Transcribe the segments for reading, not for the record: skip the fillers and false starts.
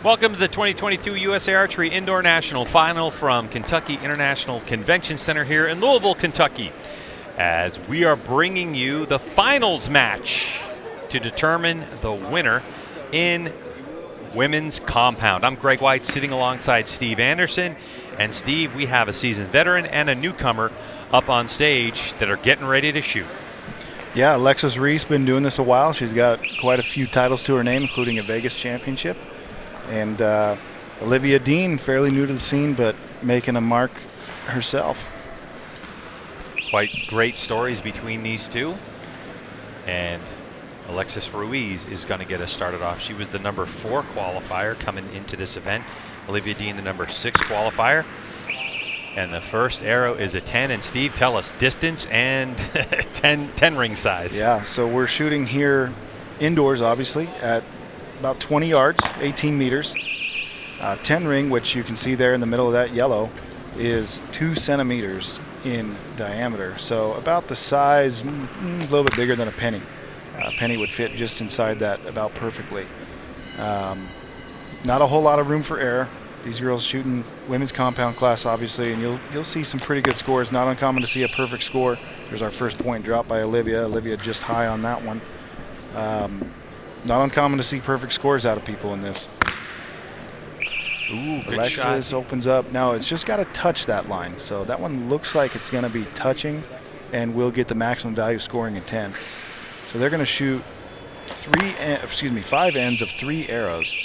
Welcome to the 2022 USA Archery Indoor National Final from Kentucky International Convention Center here in Louisville, Kentucky, as we are bringing you the finals match to determine the winner in women's compound. I'm Greg White, sitting alongside Steve Anderson. And Steve, we have a seasoned veteran and a newcomer up on stage that are getting ready to shoot. Yeah, Alexis Ruiz been doing this a while. She's got quite a few titles to her name, including a Vegas championship. And Olivia Dean, fairly new to the scene, but making a mark herself. Quite great stories between these two. And Alexis Ruiz is going to get us started off. She was the number 4 qualifier coming into this event. Olivia Dean, the number 6 qualifier. And the first arrow is a 10. And Steve, tell us distance and 10 ring size. Yeah, so we're shooting here indoors, obviously, at about 20 yards, 18 meters. 10 ring, which you can see there in the middle of that yellow, is 2 centimeters in diameter. So about the size, a little bit bigger than a penny. A penny would fit just inside that about perfectly. Not a whole lot of room for error. These girls shooting women's compound class, obviously, and you'll see some pretty good scores. Not uncommon to see a perfect score. There's our first point drop by Olivia. Olivia just high on that one. Not uncommon to see perfect scores out of people in this. Ooh, good Alexis shot. opens up. Now it's just got to touch that line. So that one looks like it's going to be touching, and we'll get the maximum value scoring at 10. So they're going to shoot 5 ends of 3 arrows.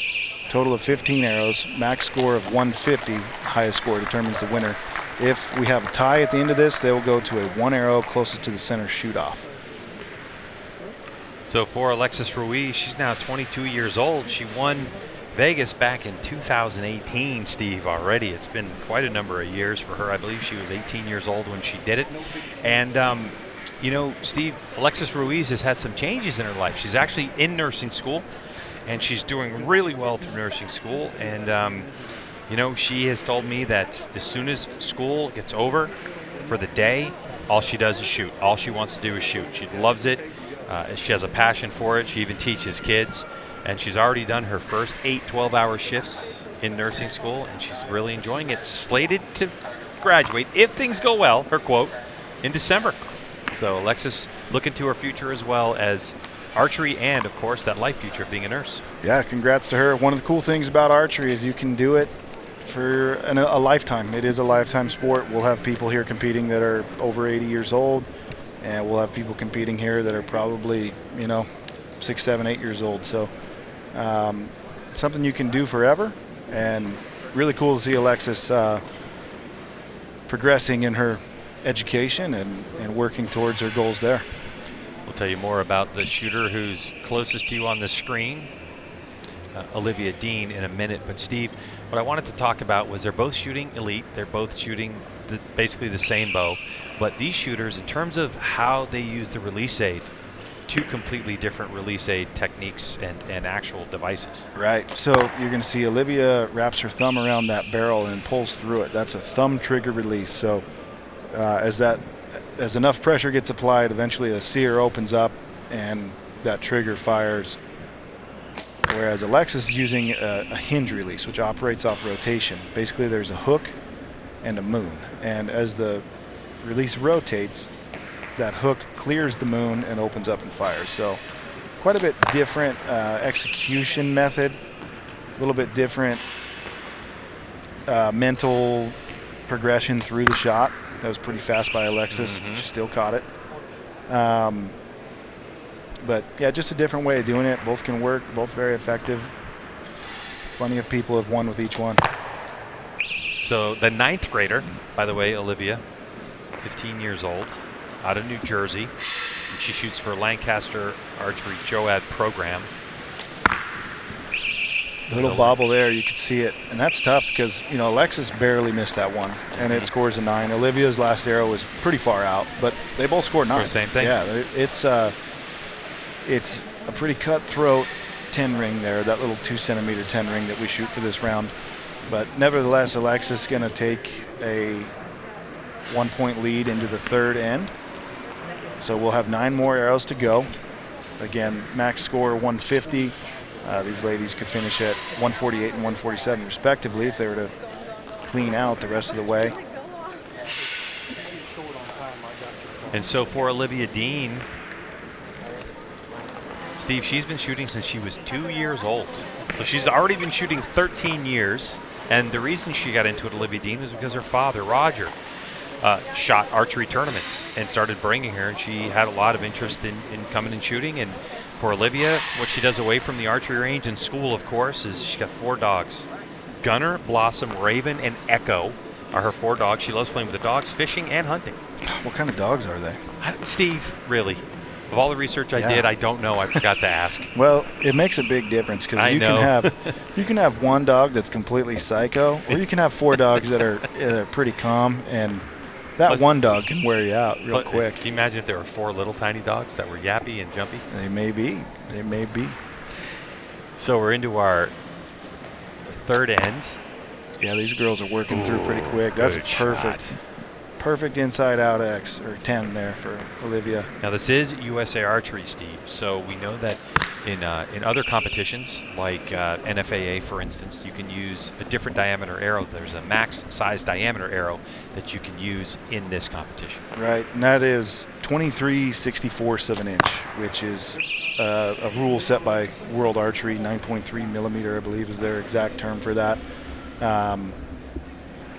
Total of 15 arrows. Max score of 150. Highest score determines the winner. If we have a tie at the end of this, they will go to a 1 arrow closest to the center shoot off. So for Alexis Ruiz, she's now 22 years old. She won Vegas back in 2018, Steve, already. It's been quite a number of years for her. I believe she was 18 years old when she did it. And, you know, Steve, Alexis Ruiz has had some changes in her life. She's actually in nursing school, and she's doing really well through nursing school. And, you know, she has told me that as soon as school gets over for the day, all she does is shoot. All she wants to do is shoot. She loves it. She has a passion for it. She even teaches kids. And she's already done her first 8 12-hour shifts in nursing school, and she's really enjoying it. Slated to graduate, if things go well, her quote, in December. So Alexis looking to her future as well as archery and, of course, that life future of being a nurse. Yeah, congrats to her. One of the cool things about archery is you can do it for a lifetime. It is a lifetime sport. We'll have people here competing that are over 80 years old, and we'll have people competing here that are probably, 6, 7, 8 years old. So something you can do forever, and really cool to see Alexis progressing in her education and working towards her goals there. We'll tell you more about the shooter who's closest to you on the screen, Olivia Dean, in a minute. But Steve, what I wanted to talk about was they're both shooting elite. They're both shooting basically the same bow. But these shooters, in terms of how they use the release aid, 2 completely different release aid techniques and actual devices. Right. So you're going to see Olivia wraps her thumb around that barrel and pulls through it. That's a thumb trigger release. So as enough pressure gets applied, eventually a sear opens up and that trigger fires. Whereas Alexis is using a hinge release, which operates off rotation. Basically, there's a hook and a moon. And as the release rotates, that hook clears the moon and opens up and fires. So quite a bit different execution method, a little bit different mental progression through the shot. That was pretty fast by Alexis. Mm-hmm. She still caught it. But yeah, just a different way of doing it. Both can work, both very effective. Plenty of people have won with each one. So the 9th grader, by the way, Olivia, 15 years old, out of New Jersey, and she shoots for Lancaster Archery JOAD program. The little bobble there, you could see it, and that's tough because Alexis barely missed that one, and it scores a 9. Olivia's last arrow was pretty far out, but they both scored 9. Same thing. Yeah, it's a pretty cutthroat 10 ring there, that little 2 centimeter 10 ring that we shoot for this round. But nevertheless, Alexis is going to take a 1-point lead into the 3rd end. So we'll have 9 more arrows to go. Again, max score 150. These ladies could finish at 148 and 147 respectively if they were to clean out the rest of the way. And so for Olivia Dean, Steve, she's been shooting since she was 2 years old. So she's already been shooting 13 years. And the reason she got into it, Olivia Dean, is because her father, Roger, shot archery tournaments and started bringing her. And she had a lot of interest in coming and shooting. And for Olivia, what she does away from the archery range and school, of course, is she's got 4 dogs. Gunner, Blossom, Raven, and Echo are her 4 dogs. She loves playing with the dogs, fishing, and hunting. What kind of dogs are they? Steve, really? Of all the research I did, I don't know. I forgot to ask. Well, it makes a big difference because you can have one dog that's completely psycho, or you can have 4 dogs that are pretty calm, and that one dog can wear you out real quick. Can you imagine if there were 4 little tiny dogs that were yappy and jumpy? They may be. They may be. So we're into our third end. Yeah, these girls are working through pretty quick. That's perfect. Shot. Perfect inside out X or 10 there for Olivia. Now this is USA Archery, Steve. So we know that in other competitions like NFAA, for instance, you can use a different diameter arrow. There's a max size diameter arrow that you can use in this competition. Right, and that is 23/64 of an inch, which is a rule set by World Archery. 9.3 millimeter, I believe, is their exact term for that. A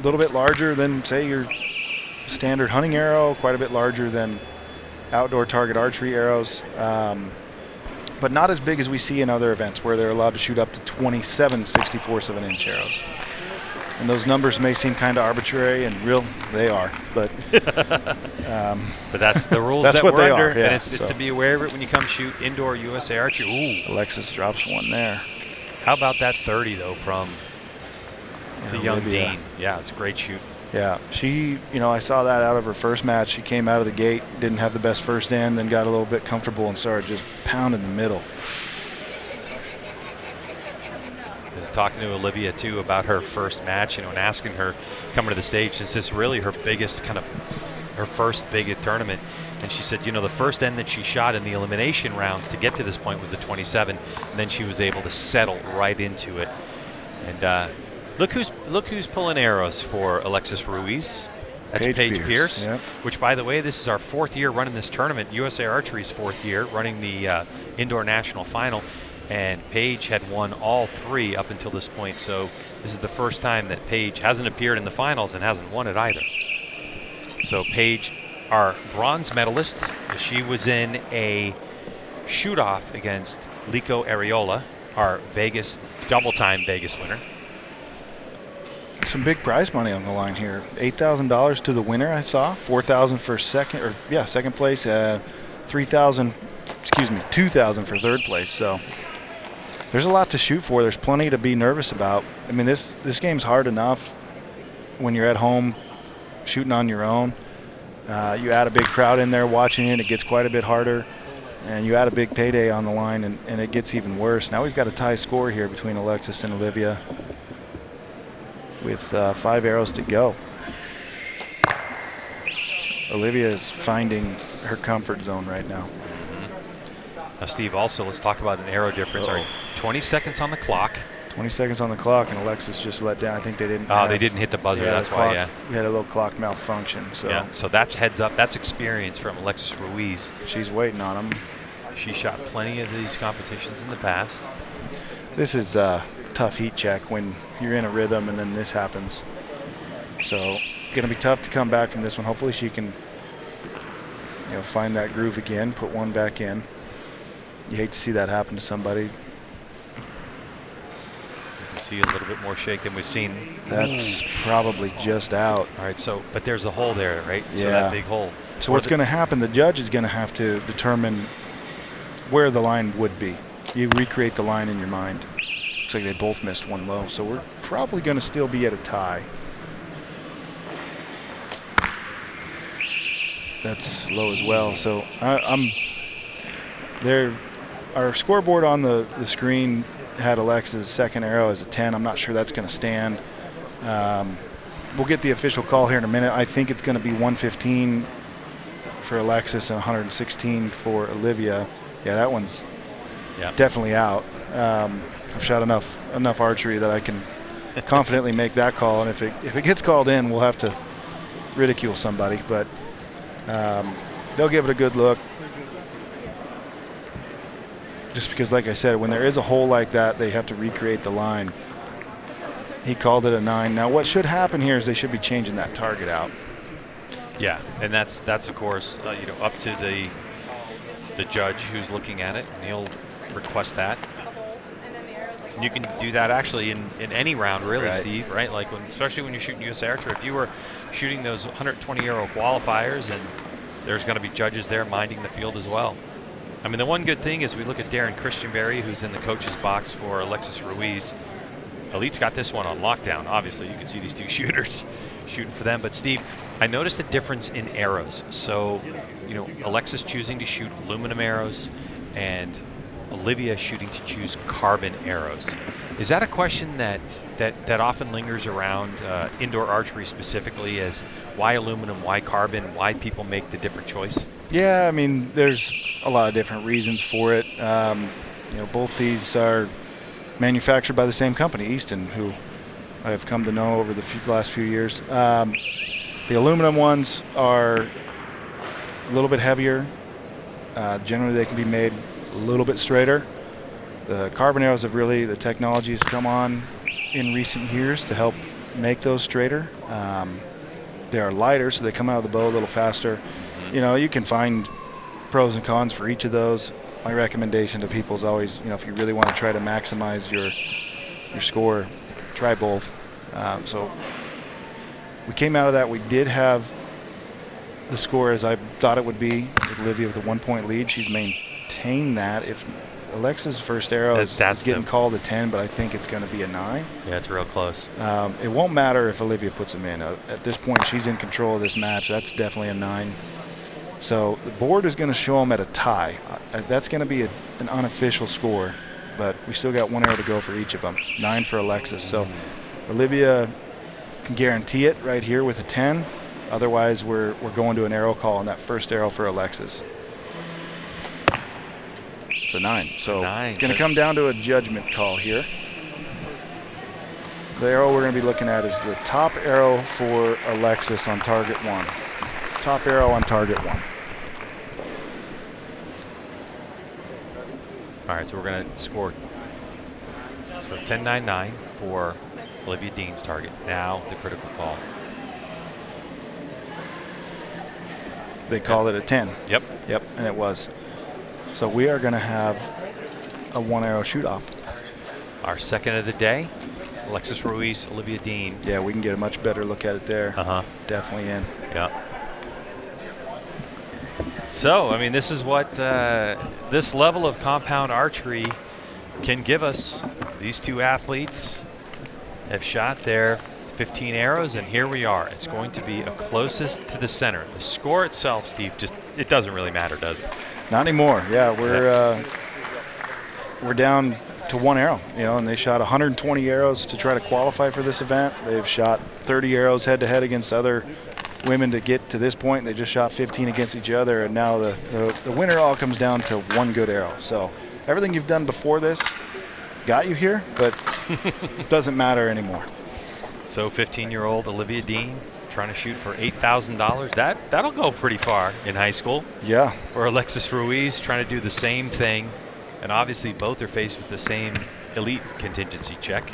little bit larger than, say, your standard hunting arrow, quite a bit larger than outdoor target archery arrows, but not as big as we see in other events where they're allowed to shoot up to 27/64 of an inch arrows. And those numbers may seem kind of arbitrary, and real they are, but but that's the rules that's that what we're they under, are. Yeah, and it's to be aware of it when you come shoot indoor USA Archery. Ooh, Alexis drops one there. How about that 30 though from the young Olivia. Dean? Yeah, it's a great shoot. Yeah, she, I saw that out of her first match. She came out of the gate, didn't have the best first end, then got a little bit comfortable and started just pounding the middle. Talking to Olivia too about her first match, and asking her coming to the stage, since this is really her biggest her first big tournament. And she said, the first end that she shot in the elimination rounds to get to this point was a 27, and then she was able to settle right into it. And look who's pulling arrows for Alexis Ruiz. That's Paige Pierce. Yep. Which, by the way, this is our 4th year running this tournament. USA Archery's 4th year running the indoor national final. And Paige had won all 3 up until this point. So this is the first time that Paige hasn't appeared in the finals and hasn't won it either. So Paige, our bronze medalist, she was in a shoot-off against Lico Areola, our double-time Vegas winner. Some big prize money on the line here. $8,000 to the winner, I saw. $4,000 for second place. $2,000 for third place. So there's a lot to shoot for. There's plenty to be nervous about. I mean, this game's hard enough when you're at home shooting on your own. You add a big crowd in there watching it it gets quite a bit harder. And you add a big payday on the line, and it gets even worse. Now we've got a tie score here between Alexis and Olivia with 5 arrows to go. Olivia is finding her comfort zone right now. Now, Steve, also, let's talk about an arrow difference. 20 seconds on the clock. 20 seconds on the clock, and Alexis just let down. I think they didn't. They didn't hit the buzzer. That's why. We had a little clock malfunction. So. Yeah. So that's heads up. That's experience from Alexis Ruiz. She's waiting on him. She shot plenty of these competitions in the past. This is a tough heat check when you're in a rhythm and then this happens. So, gonna be tough to come back from this one. Hopefully, she can, find that groove again, put one back in. You hate to see that happen to somebody. You can see a little bit more shake than we've seen. That's probably just out. All right, but there's a hole there, right? Yeah. So that big hole. So what's going to happen, the judge is going to have to determine where the line would be. You recreate the line in your mind. Looks like they both missed one low, so we're probably going to still be at a tie. That's low as well. So I'm there. Our scoreboard on the screen had Alexis' second arrow as a 10. I'm not sure that's going to stand. We'll get the official call here in a minute. I think it's going to be 115 for Alexis and 116 for Olivia. Yeah, that one's definitely out. I've shot enough archery that I can confidently make that call, and if it gets called in, we'll have to ridicule somebody, but they'll give it a good look. Just because, like I said, when there is a hole like that, they have to recreate the line. He called it a 9. Now, what should happen here is they should be changing that target out. Yeah, and that's of course up to the judge who's looking at it, and he'll request that. And you can do that actually in any round, really, Right. Steve. Right? Like especially when you're shooting U.S. Archery. If you were shooting those 120-euro qualifiers, and there's going to be judges there minding the field as well. I mean, the one good thing is we look at Darren Christianberry, who's in the coach's box for Alexis Ruiz. Elite's got this one on lockdown. Obviously, you can see these two shooters shooting for them. But Steve, I noticed a difference in arrows. So, Alexis choosing to shoot aluminum arrows, and Olivia shooting to choose carbon arrows. Is that a question that often lingers around indoor archery specifically, as why aluminum, why carbon, why people make the different choice? Yeah, I mean, there's a lot of different reasons for it. Both these are manufactured by the same company, Easton, who I've come to know over the last few years. The aluminum ones are a little bit heavier. Generally, they can be made a little bit straighter. The carbon arrows the technology has come on in recent years to help make those straighter. They are lighter, so they come out of the bow a little faster. You can find pros and cons for each of those. My recommendation to people is always, if you really want to try to maximize your score, try both. So we came out of that. We did have the score as I thought it would be, with Olivia with a 1-point lead. She's maintained that. If Alexis' first arrow is getting called a 10, but I think it's going to be a 9. Yeah, it's real close. It won't matter if Olivia puts them in. At this point, she's in control of this match. That's definitely a 9. So the board is going to show them at a tie. That's going to be an unofficial score, but we still got 1 arrow to go for each of them. 9 for Alexis. So Olivia can guarantee it right here with a 10. Otherwise, we're going to an arrow call on that first arrow for Alexis. It's a 9. So going to come down to a judgment call here. The arrow we're going to be looking at is the top arrow for Alexis on target 1. Top arrow on target 1. All right, so we're going to score. So 10-9-9 for Olivia Dean's target. Now the critical call. They called it a 10. Yep, and it was. So we are going to have a 1 arrow shoot off. Our second of the day, Alexis Ruiz, Olivia Dean. Yeah, we can get a much better look at it there. Definitely in. Yeah. So, I mean, this is what this level of compound archery can give us. These two athletes have shot their 15 arrows, and here we are. It's going to be a closest to the center. The score itself, Steve, it doesn't really matter, does it? Not anymore. Yeah, we're down to 1 arrow, and they shot 120 arrows to try to qualify for this event. They've shot 30 arrows head-to-head against other women to get to this point. They just shot 15 against each other, and now the winner all comes down to 1 good arrow. So everything you've done before this got you here, but it doesn't matter anymore. So 15-year-old Olivia Dean trying to shoot for $8,000. That'll go pretty far in high school. Yeah. Or Alexis Ruiz trying to do the same thing. And obviously both are faced with the same elite contingency check.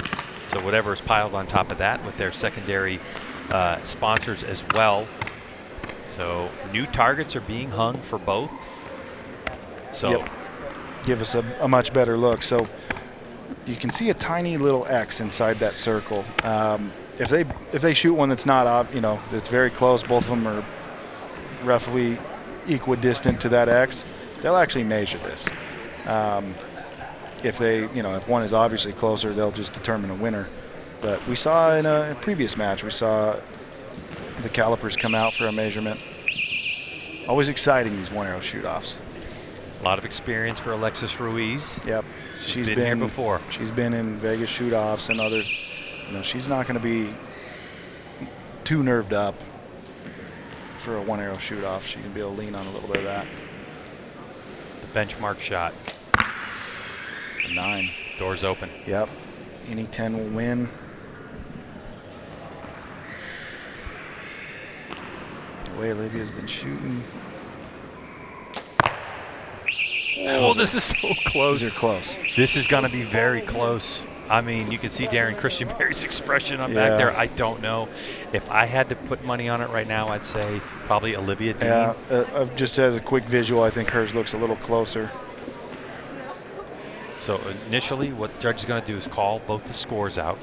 So whatever is piled on top of that with their secondary sponsors as well. So new targets are being hung for both. So give us a much better look. So you can see a tiny little X inside that circle. If they shoot one that's not that's very close, both of them are roughly equidistant to that X, they'll actually measure this. If one is obviously closer, they'll just determine a winner. But we saw in a previous match, we saw the calipers come out for a measurement. Always exciting, these 1 arrow shoot-offs. a lot of experience for Alexis Ruiz. Yep. She's been here before. She's been in Vegas shoot-offs and other. She's not going to be too nerved up for a 1 arrow shoot-off. She can be able to lean on a little bit of that. The benchmark shot. 9. Doors open. Yep. Any 10 will win. The way Olivia's been shooting. Oh, this is so close. These are close. This is going to be very close. I mean, you can see Darren Christianberry's expression on back there. I don't know. If I had to put money on it right now, I'd say probably Olivia Dean. Yeah, just as a quick visual, I think hers looks a little closer. So initially, what the judge is going to do is call both the scores out,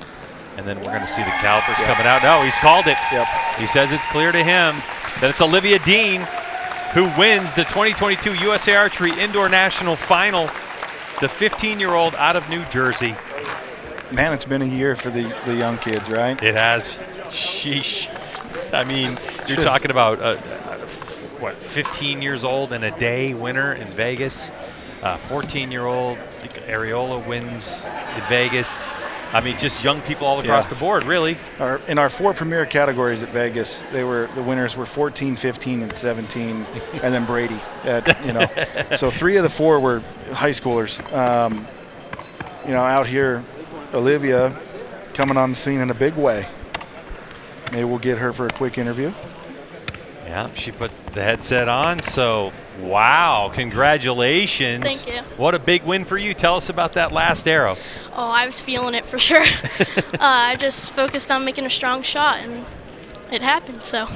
and then we're going to see the calipers coming out. No, he's called it. Yep. He says it's clear to him that it's Olivia Dean who wins the 2022 USA Archery Indoor National Final, the 15-year-old out of New Jersey. Man, it's been a year for the young kids, right? It has. Sheesh. I mean, you're talking about, 15 years old and a day winner in Vegas. 14-year-old Areola wins in Vegas. I mean, just young people all across the board, really. In our 4 premier categories at Vegas, the winners were 14, 15, and 17, and then Brady. So 3 of the 4 were high schoolers. Out here, Olivia coming on the scene in a big way. Maybe we'll get her for a quick interview. Yeah, she puts the headset on. So, wow, congratulations. Thank you. What a big win for you. Tell us about that last arrow. Oh, I was feeling it for sure. I just focused on making a strong shot, and it happened, so.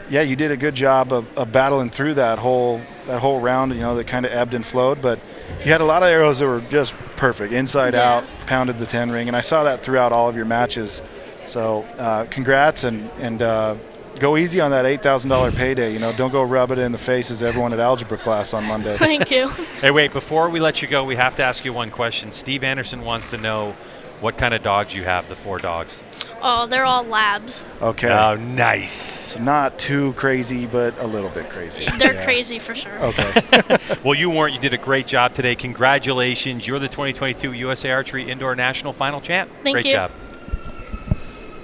Yeah, you did a good job of battling through that whole round, that kind of ebbed and flowed, but you had a lot of arrows that were just perfect, inside out, pounded the 10 ring, and I saw that throughout all of your matches. So congrats, and go easy on that $8,000 payday. Don't go rub it in the faces of everyone at algebra class on Monday. Thank you. Hey, wait, before we let you go, we have to ask you one question. Steve Anderson wants to know what kind of dogs you have, the 4 dogs. Oh, they're all labs. Okay. Oh, nice. So not too crazy, but a little bit crazy. They're crazy for sure. Okay. Well, you weren't. You did a great job today. Congratulations. You're the 2022 USA Archery Indoor National Final champ. Thank Great you. job.